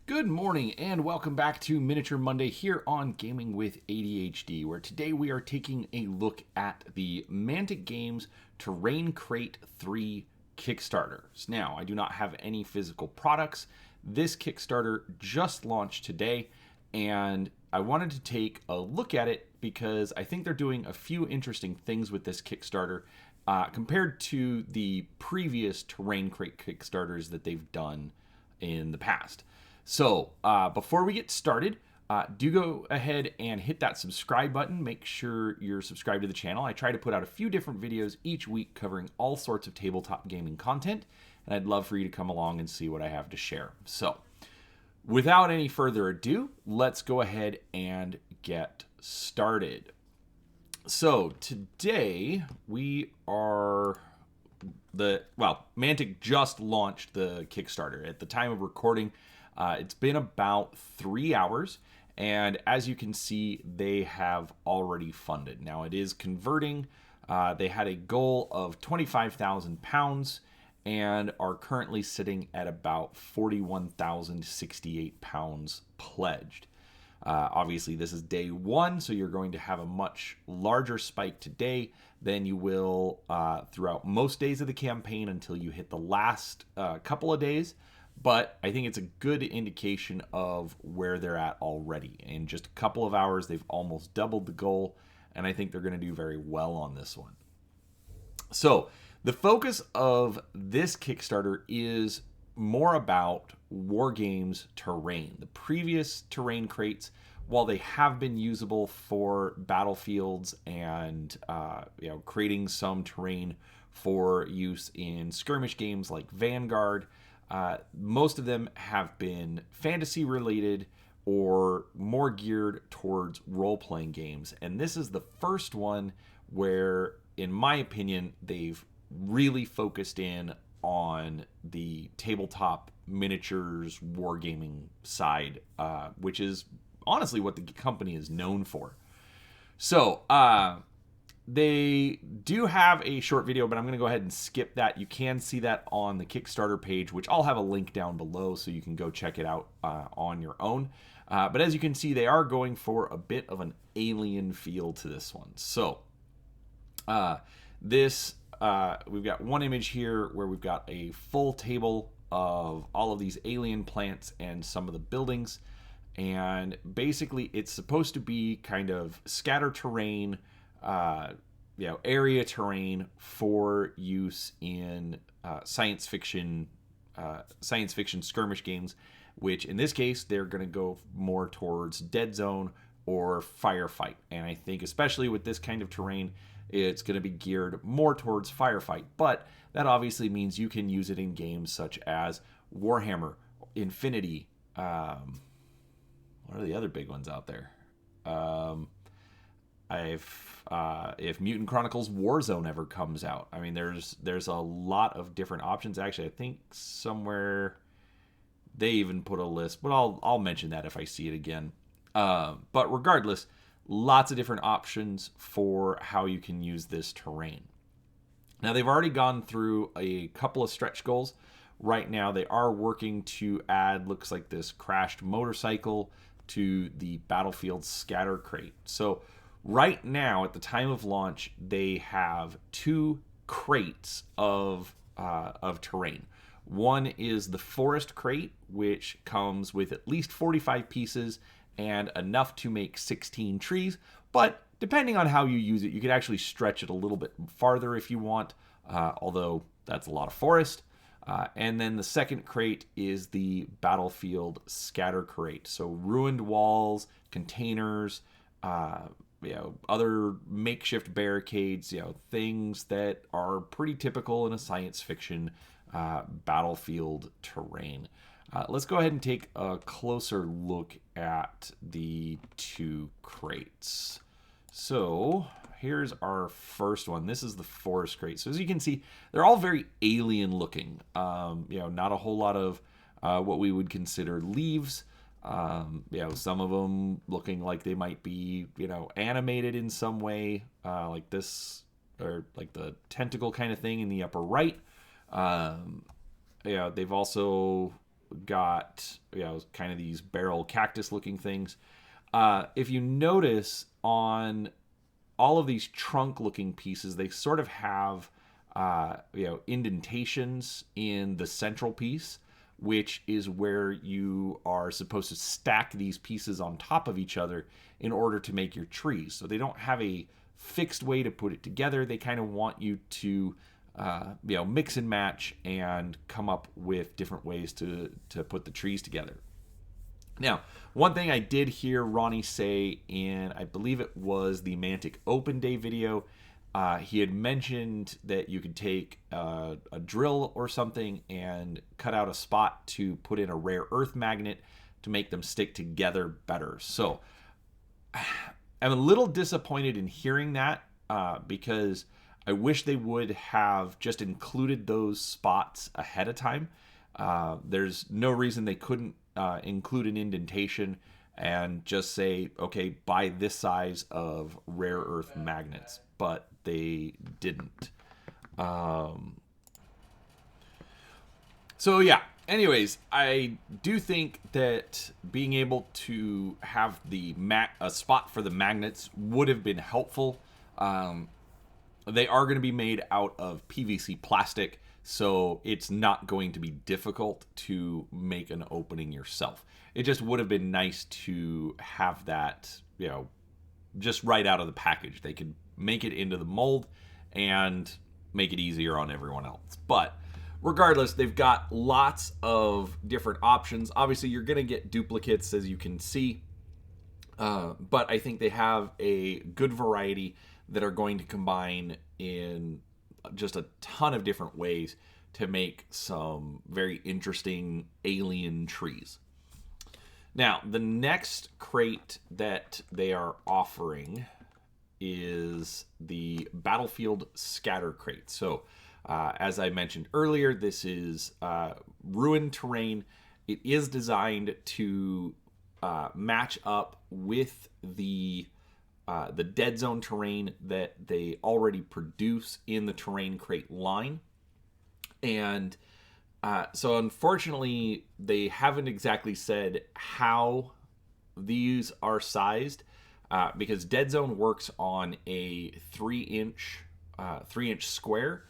Good morning and welcome back to Miniature Monday here on Gaming with ADHD, where today we are taking a look at the Mantic Games Terrain Crate 3 Kickstarters. Now, I do not have any physical products. This Kickstarter just launched today, and I wanted to take a look at it because I think they're doing a few interesting things with this Kickstarter compared to the previous Terrain Crate Kickstarters that they've done in the past. So before we get started, do go ahead and hit that subscribe button. Make sure you're subscribed to the channel. I try to put out a few different videos each week covering all sorts of tabletop gaming content, and I'd love for you to come along and see what I have to share. So without any further ado, let's go ahead and get started. So today we are... Mantic just launched the Kickstarter. At the time of recording, it's been about 3 hours, and as you can see, they have already funded. Now, it is converting. They had a goal of £25,000 and are currently sitting at about £41,068 pledged. Obviously, this is day one, so you're going to have a much larger spike today than you will throughout most days of the campaign until you hit the last couple of days. But I think it's a good indication of where they're at already. In just a couple of hours, they've almost doubled the goal, and I think they're going to do very well on this one. So the focus of this Kickstarter is more about Wargames terrain. The previous terrain crates, while they have been usable for battlefields and creating some terrain for use in skirmish games like Vanguard, most of them have been fantasy related or more geared towards role-playing games. And this is the first one where, in my opinion, they've really focused in on the tabletop miniatures wargaming side, which is honestly what the company is known for. So, they do have a short video, but I'm going to go ahead and skip that. You can see that on the Kickstarter page, which I'll have a link down below so you can go check it out on your own. But as you can see, they are going for a bit of an alien feel to this one. So we've got one image here where we've got a full table of all of these alien plants and some of the buildings. And basically, it's supposed to be kind of scatter terrain, area terrain for use in science fiction skirmish games, which in this case they're going to go more towards Dead Zone or Firefight. And I think especially with this kind of terrain, it's going to be geared more towards Firefight. But that obviously means you can use it in games such as Warhammer, Infinity. What are the other big ones out there? If Mutant Chronicles Warzone ever comes out, I mean, there's a lot of different options. Actually, I think somewhere they even put a list, but I'll mention that if I see it again. But regardless, lots of different options for how you can use this terrain. Now, they've already gone through a couple of stretch goals. Right now, they are working to add, looks like this crashed motorcycle to the Battlefield scatter crate. So right now, at the time of launch, they have 2 crates of terrain. One is the forest crate, which comes with at least 45 pieces and enough to make 16 trees. But depending on how you use it, you could actually stretch it a little bit farther if you want, although that's a lot of forest. And then the second crate is the Battlefield scatter crate. So ruined walls, containers, other makeshift barricades, things that are pretty typical in a science fiction battlefield terrain. Let's go ahead and take a closer look at the 2 crates. So here's our first one. This is the forest crate. So as you can see, they're all very alien looking. Not a whole lot of what we would consider leaves. Some of them looking like they might be, animated in some way, like this, or like the tentacle kind of thing in the upper right. They've also got, kind of these barrel cactus looking things. If you notice on all of these trunk looking pieces, they sort of have, indentations in the central piece, which is where you are supposed to stack these pieces on top of each other in order to make your trees. So they don't have a fixed way to put it together. They kind of want you to, mix and match and come up with different ways to put the trees together. Now, one thing I did hear Ronnie say in, I believe it was the Mantic Open Day video, he had mentioned that you could take a drill or something and cut out a spot to put in a rare earth magnet to make them stick together better. So I'm a little disappointed in hearing that because I wish they would have just included those spots ahead of time. There's no reason they couldn't include an indentation and just say, okay, buy this size of rare earth magnets. But they didn't. So yeah, anyways, I do think that being able to have a spot for the magnets would have been helpful. They are going to be made out of PVC plastic, so it's not going to be difficult to make an opening yourself. It just would have been nice to have that, just right out of the package. They could make it into the mold and make it easier on everyone else. But regardless, they've got lots of different options. Obviously, you're going to get duplicates, as you can see. But I think they have a good variety that are going to combine in just a ton of different ways to make some very interesting alien trees. Now, the next crate that they are offering is the Battlefield Scatter Crate. So, as I mentioned earlier, this is ruined terrain. It is designed to match up with the dead zone terrain that they already produce in the terrain crate line. And so unfortunately, they haven't exactly said how these are sized, because Dead Zone works on a 3-inch square,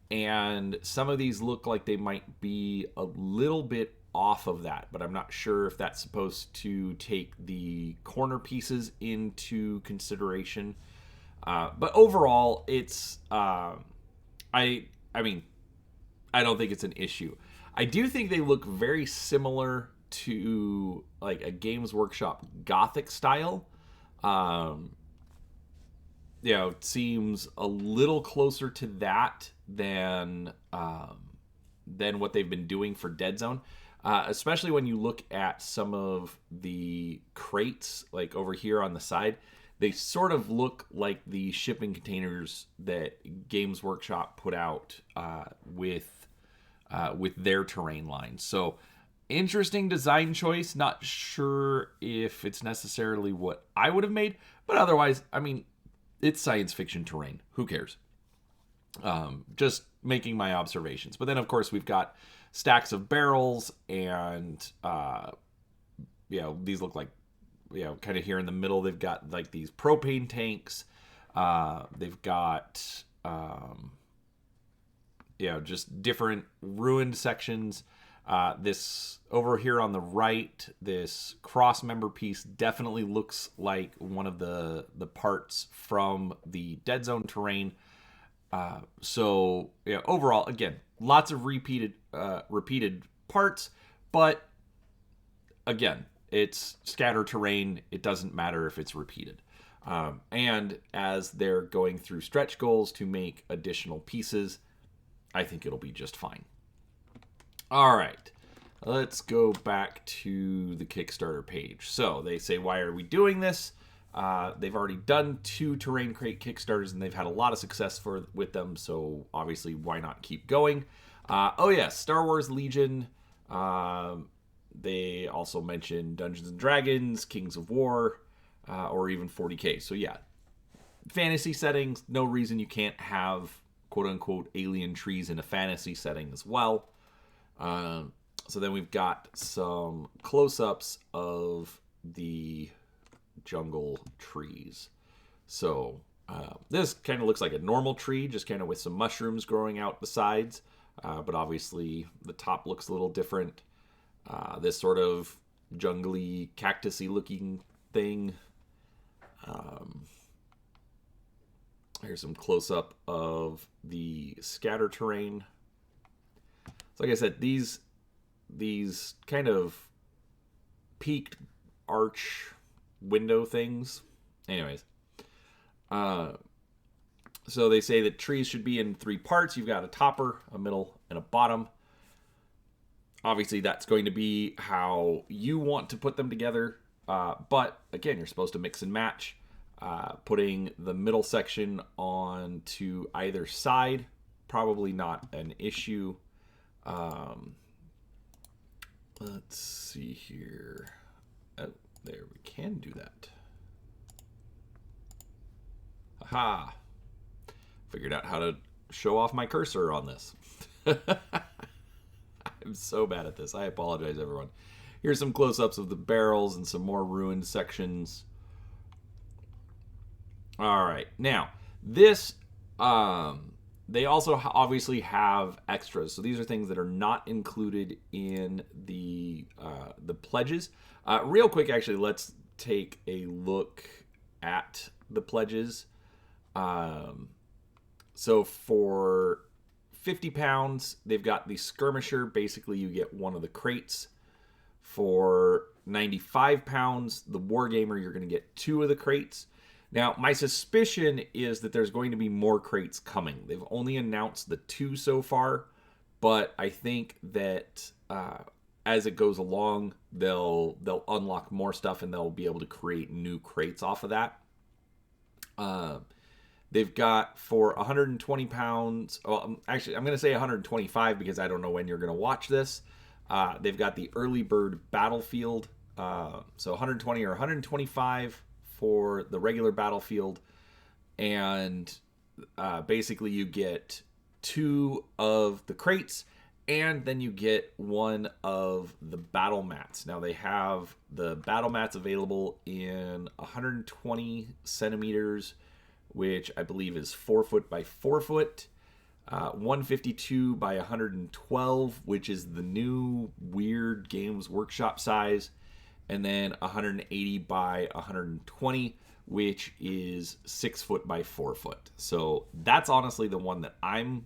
and some of these look like they might be a little bit off of that, but I'm not sure if that's supposed to take the corner pieces into consideration. But overall, it's I mean, I don't think it's an issue. I do think they look very similar to like a Games Workshop Gothic style. It seems a little closer to that than what they've been doing for Dead Zone. Especially when you look at some of the crates, like over here on the side, they sort of look like the shipping containers that Games Workshop put out with their terrain line. So, interesting design choice. Not sure if it's necessarily what I would have made, but otherwise, I mean, it's science fiction terrain. Who cares? Just making my observations. But then, of course, we've got stacks of barrels, and these look like, kind of here in the middle, they've got like these propane tanks. They've got just different ruined sections. This over here on the right, this cross member piece definitely looks like one of the parts from the Dead Zone terrain. So overall, again, lots of repeated parts, but again, it's scatter terrain. It doesn't matter if it's repeated. And as they're going through stretch goals to make additional pieces, I think it'll be just fine. All right, let's go back to the Kickstarter page. So they say, why are we doing this? They've already done 2 Terrain Crate Kickstarters, and they've had a lot of success with them, so obviously, why not keep going? Star Wars Legion. They also mentioned Dungeons & Dragons, Kings of War, or even 40K. So yeah, fantasy settings, no reason you can't have quote-unquote alien trees in a fantasy setting as well. So then we've got some close-ups of the jungle trees. So this kind of looks like a normal tree, just kind of with some mushrooms growing out the sides. But obviously the top looks a little different. This sort of jungly, cactusy looking thing. Here's some close-up of the scatter terrain. So like I said, these kind of peaked arch window things. Anyways, so they say that trees should be in 3 parts. You've got a topper, a middle, and a bottom. Obviously, that's going to be how you want to put them together. But again, you're supposed to mix and match. Putting the middle section on to either side, probably not an issue. Let's see here. Oh, there, we can do that. Aha! Figured out how to show off my cursor on this. I'm so bad at this. I apologize, everyone. Here's some close-ups of the barrels and some more ruined sections. All right. Now, this, they also obviously have extras. So these are things that are not included in the pledges. Real quick, actually, let's take a look at the pledges. So for 50 pounds, they've got the skirmisher. Basically, you get one of the crates. For 95 pounds, the wargamer, you're going to get 2 of the crates. Now, my suspicion is that there's going to be more crates coming. They've only announced the 2 so far, but I think that as it goes along, they'll unlock more stuff and they'll be able to create new crates off of that. They've got for 120 pounds, well, actually, I'm going to say 125 because I don't know when you're going to watch this. They've got the early bird battlefield, so 120 or 125 for the regular battlefield, and basically you get 2 of the crates, and then you get 1 of the battle mats. Now they have the battle mats available in 120 centimeters, which I believe is 4 foot by 4 foot. 152 by 112, which is the new weird Games Workshop size, and then 180 by 120, which is 6 foot by 4 foot. So that's honestly the one that I'm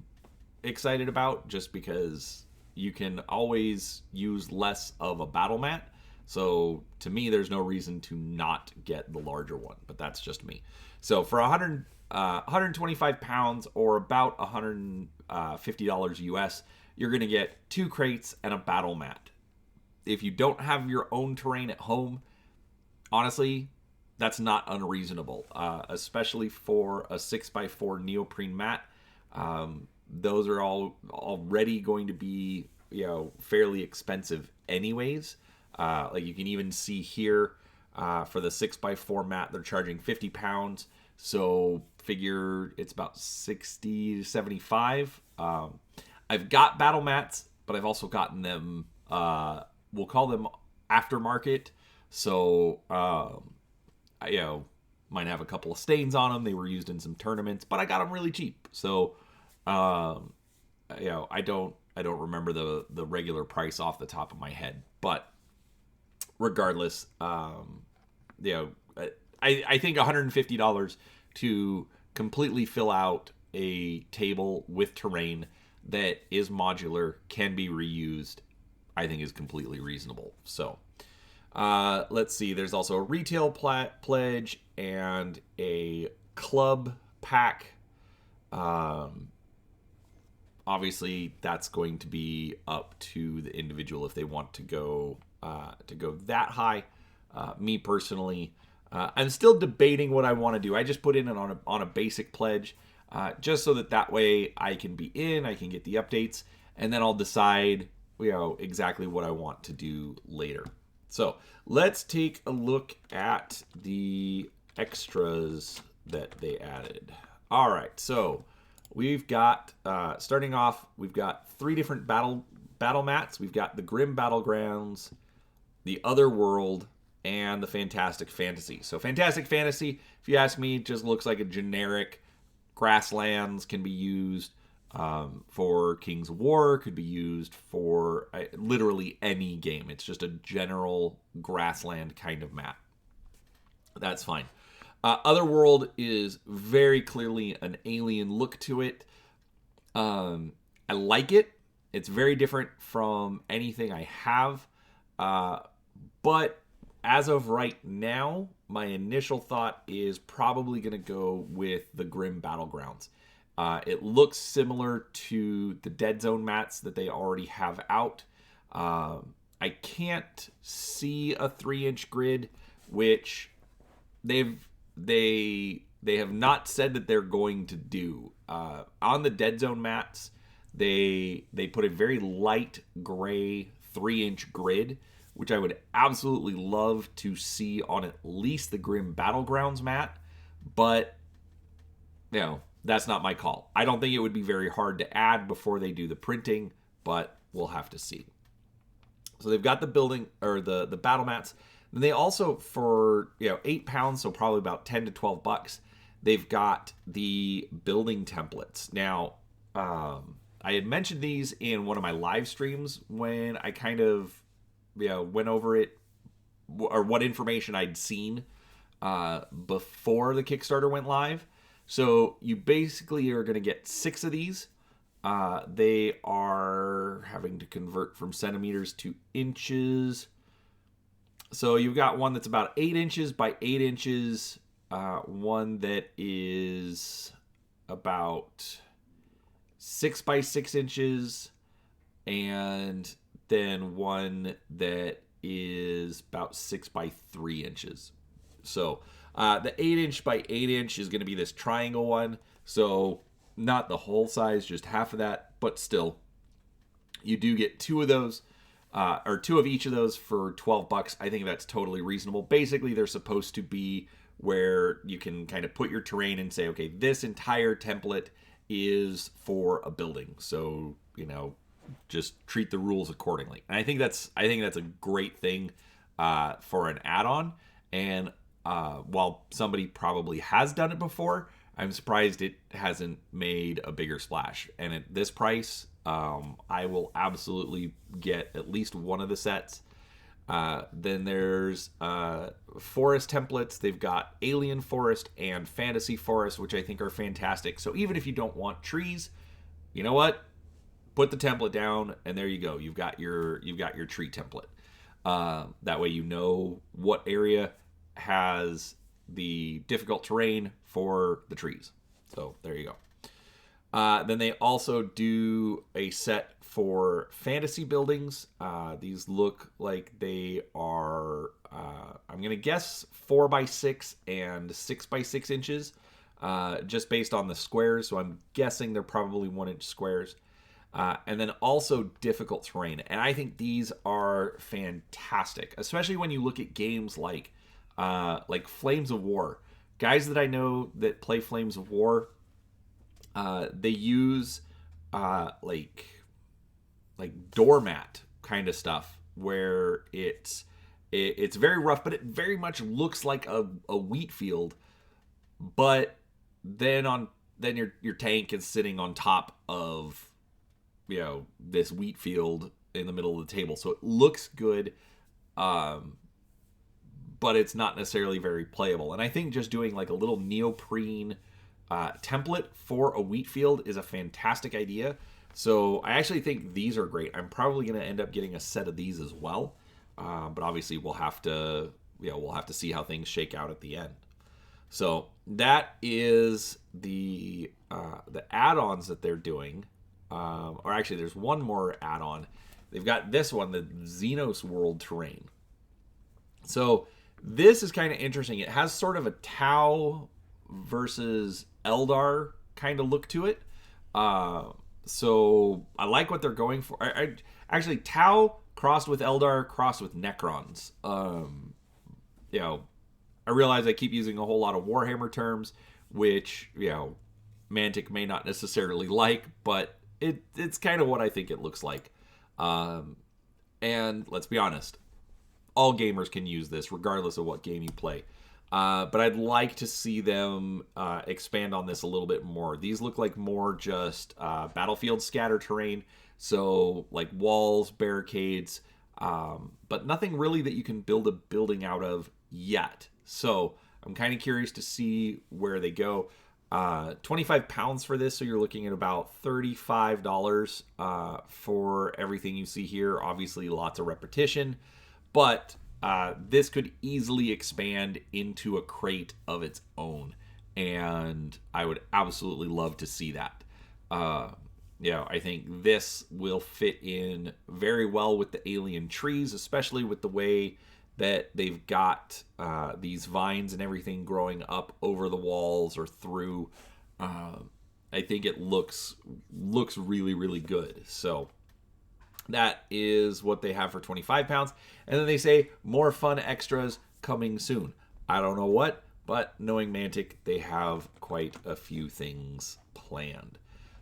excited about, just because you can always use less of a battle mat. So to me, there's no reason to not get the larger one, but that's just me. So for 125 pounds or about $150 US, you're going to get 2 crates and a battle mat. If you don't have your own terrain at home, honestly, that's not unreasonable, especially for a 6x4 neoprene mat. Those are all already going to be, fairly expensive anyways. Like you can even see here for the 6x4 mat, they're charging 50 pounds. So figure it's about 60 to 75. I've got battle mats, but I've also gotten them, we'll call them aftermarket. So, might have a couple of stains on them. They were used in some tournaments, but I got them really cheap. So, I don't remember the regular price off the top of my head, but regardless, I think $150 to completely fill out a table with terrain that is modular, can be reused, I think is completely reasonable. So let's see. There's also a retail pledge and a club pack. Obviously, that's going to be up to the individual if they want to go that high. Me personally, I'm still debating what I want to do. I just put in it on a basic pledge, just so that way I can be in, I can get the updates, and then I'll decide, exactly what I want to do later. So let's take a look at the extras that they added. All right, so we've got, starting off, we've got 3 different battle battle mats. We've got the Grim Battlegrounds, the Other World, and the Fantastic Fantasy. So Fantastic Fantasy, if you ask me, just looks like a generic grasslands. Can be used for Kings of War, could be used for literally any game. It's just a general grassland kind of map. That's fine. Otherworld is very clearly an alien look to it. I like it. It's very different from anything I have. But as of right now, my initial thought is probably going to go with the Grim Battlegrounds. It looks similar to the Dead Zone mats that they already have out. I can't see a 3-inch grid, which they have not said that they're going to do. On the Dead Zone mats, they put a very light gray 3-inch grid, which I would absolutely love to see on at least the Grim Battlegrounds mat, but that's not my call. I don't think it would be very hard to add before they do the printing, but we'll have to see. So they've got the building or the battle mats. And they also, for £8, so probably about $10 to $12, they've got the building templates. Now, I had mentioned these in one of my live streams when I kind of went over it, or what information I'd seen before the Kickstarter went live. So you basically are going to get 6 of these. They are having to convert from centimeters to inches. So you've got one that's about 8 inches by 8 inches, one that is about 6 by 6 inches, and then one that is about 6 by 3 inches. So the 8-inch by 8-inch is going to be this triangle one. So not the whole size, just half of that, but still, you do get 2 of those, or 2 of each of those for $12. I think that's totally reasonable. Basically, they're supposed to be where you can kind of put your terrain and say, okay, this entire template is for a building. So, just treat the rules accordingly. And I think that's a great thing for an add-on. And while somebody probably has done it before, I'm surprised it hasn't made a bigger splash. And at this price, I will absolutely get at least one of the sets. Then there's forest templates. They've got Alien Forest and Fantasy Forest, which I think are fantastic. So even if you don't want trees, you know what? Put the template down, and there you go. You've got your tree template. That way you know what area has the difficult terrain for the trees. So there you go. Then they also do a set for fantasy buildings. These look like they are, I'm going to guess 4 by 6 and 6 by 6 inches, just based on the squares. So I'm guessing they're probably 1-inch squares. And then also difficult terrain. And I think these are fantastic, especially when you look at games like Flames of War. Guys that I know that play Flames of War, they use like doormat kind of stuff where it's very rough, but it very much looks like a wheat field. But then your tank is sitting on top of this wheat field in the middle of the table, so it looks good. But it's not necessarily very playable. And I think just doing like a little neoprene template for a wheat field is a fantastic idea. So I actually think these are great. I'm probably going to end up getting a set of these as well. But obviously we'll have to see how things shake out at the end. So that is the add-ons that they're doing. Or actually, there's one more add-on. They've got this one, the Xenos World Terrain. So this is kind of interesting. It has sort of a Tau versus Eldar kind of look to it. So I like what they're going for. Actually, Tau crossed with Eldar, crossed with Necrons. I realize I keep using a whole lot of Warhammer terms, which, Mantic may not necessarily like, but it's kind of what I think it looks like. And let's be honest, all gamers can use this, regardless of what game you play. But I'd like to see them expand on this a little bit more. These look like more just battlefield scatter terrain, so like walls, barricades, but nothing really that you can build a building out of yet. So I'm kind of curious to see where they go. 25 pounds for this, so you're looking at about $35 for everything you see here. Obviously, lots of repetition, but this could easily expand into a crate of its own, and I would absolutely love to see that. I think this will fit in very well with the alien trees, especially with the way that they've got these vines and everything growing up over the walls or through. I think it looks really, really good. So that is what they have for 25 pounds. And then they say more fun extras coming soon. I don't know what, but knowing Mantic, they have quite a few things planned.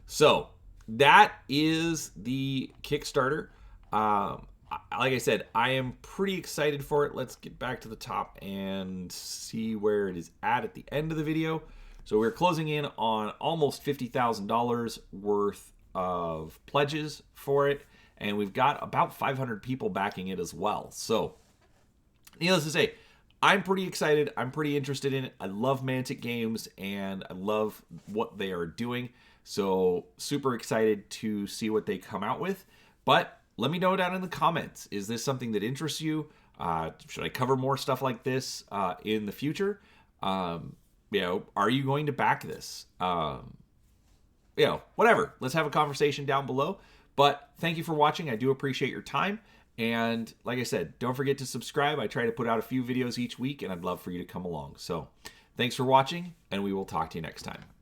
So that is the Kickstarter. Like I said, I am pretty excited for it. Let's get back to the top and see where it is at the end of the video. So we're closing in on almost $50,000 worth of pledges for it. And we've got about 500 people backing it as well. So needless to say, I'm pretty excited. I'm pretty interested in it. I love Mantic Games and I love what they are doing. So super excited to see what they come out with. But let me know down in the comments. Is this something that interests you? Should I cover more stuff like this in the future? Are you going to back this? Whatever. Let's have a conversation down below. But thank you for watching. I do appreciate your time. And like I said, don't forget to subscribe. I try to put out a few videos each week, and I'd love for you to come along. So thanks for watching, and we will talk to you next time.